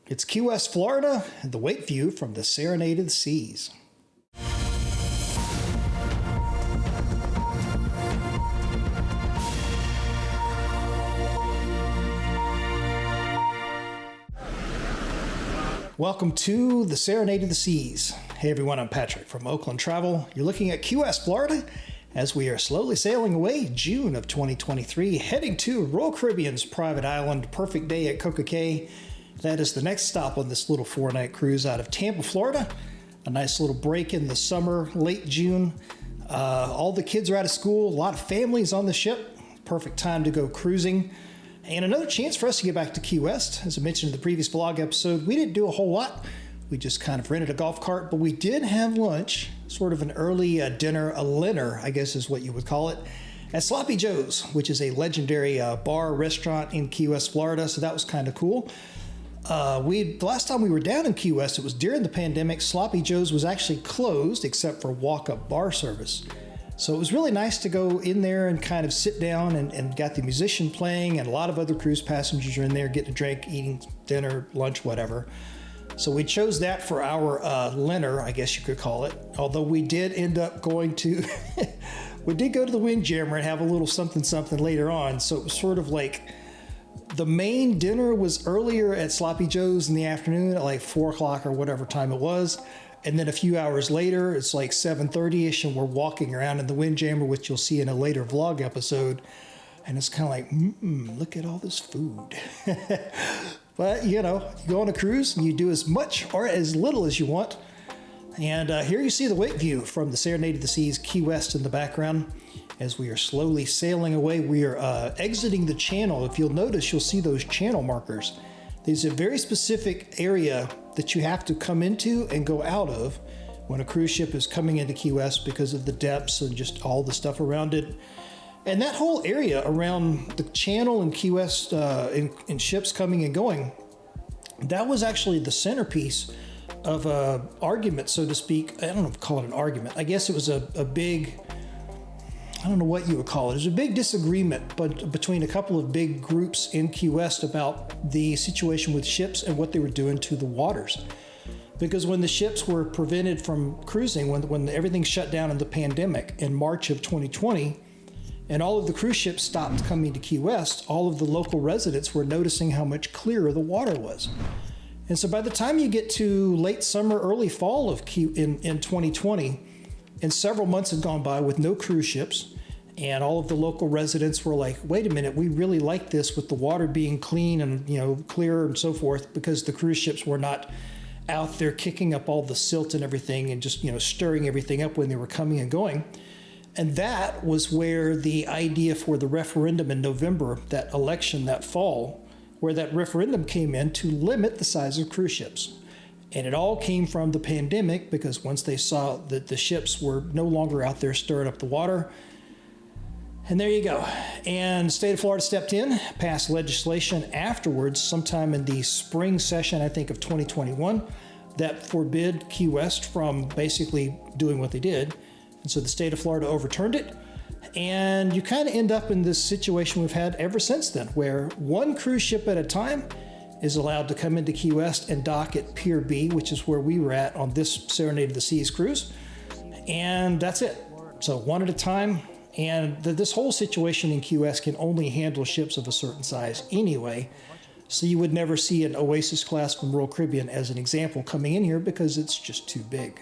It's Key West, Florida, and the wake view from the Serenade of the Seas. Welcome to the Serenade of the Seas. Hey everyone, I'm Patrick from Oakland Travel. You're looking at Key West, Florida, as we are slowly sailing away June of 2023, heading to Royal Caribbean's private island, Perfect Day at Coco Cay. That is the next stop on this little 4-night cruise out of Tampa, Florida. A nice little break in the summer, late June. All the kids are out of school, a lot of families on the ship. Perfect time to go cruising. And another chance for us to get back to Key West. As I mentioned in the previous vlog episode, we didn't do a whole lot. We just kind of rented a golf cart, but we did have lunch, sort of an early dinner, a linner, I guess is what you would call it, at Sloppy Joe's, which is a legendary bar restaurant in Key West, Florida. So that was kind of cool. The last time we were down in Key West, it was during the pandemic. Sloppy Joe's was actually closed except for walk-up bar service. So it was really nice to go in there and kind of sit down and got the musician playing, and a lot of other cruise passengers are in there getting a drink, eating dinner, lunch, whatever. So we chose that for our linner, I guess you could call it. Although we did end up going to, we did go to the Windjammer and have a little something later on. So it was sort of like, the main dinner was earlier at Sloppy Joe's in the afternoon at like 4 o'clock or whatever time it was. And then a few hours later, it's like 7:30ish, and we're walking around in the Windjammer, which you'll see in a later vlog episode. And it's kind of like, look at all this food. But, you know, you go on a cruise and you do as much or as little as you want. And here you see the wake view from the Serenade of the Seas, Key West in the background. As we are slowly sailing away, we are exiting the channel. If you'll notice, you'll see those channel markers. There's a very specific area that you have to come into and go out of when a cruise ship is coming into Key West because of the depths and just all the stuff around it. And that whole area around the channel in Key West in ships coming and going, that was actually the centerpiece of an argument, so to speak. I don't know if call it an argument. I guess it was a big, I don't know what you would call it. It was a big disagreement between a couple of big groups in Key West about the situation with ships and what they were doing to the waters. Because when the ships were prevented from cruising, when everything shut down in the pandemic in March of 2020, and all of the cruise ships stopped coming to Key West, all of the local residents were noticing how much clearer the water was. And so by the time you get to late summer, early fall of in 2020, and several months had gone by with no cruise ships, and all of the local residents were like, wait a minute, we really like this with the water being clean and, you know, clearer and so forth, because the cruise ships were not out there kicking up all the silt and everything and just, you know, stirring everything up when they were coming and going. And that was where the idea for the referendum in November, that election that fall, where that referendum came in to limit the size of cruise ships. And it all came from the pandemic, because once they saw that the ships were no longer out there stirring up the water. And there you go. And the state of Florida stepped in, passed legislation afterwards, sometime in the spring session, I think, of 2021, that forbid Key West from basically doing what they did. And so the state of Florida overturned it. And you kind of end up in this situation we've had ever since then, where one cruise ship at a time is allowed to come into Key West and dock at Pier B, which is where we were at on this Serenade of the Seas cruise. And that's it. So one at a time. And this whole situation in Key West can only handle ships of a certain size anyway. So you would never see an Oasis class from Royal Caribbean as an example coming in here because it's just too big.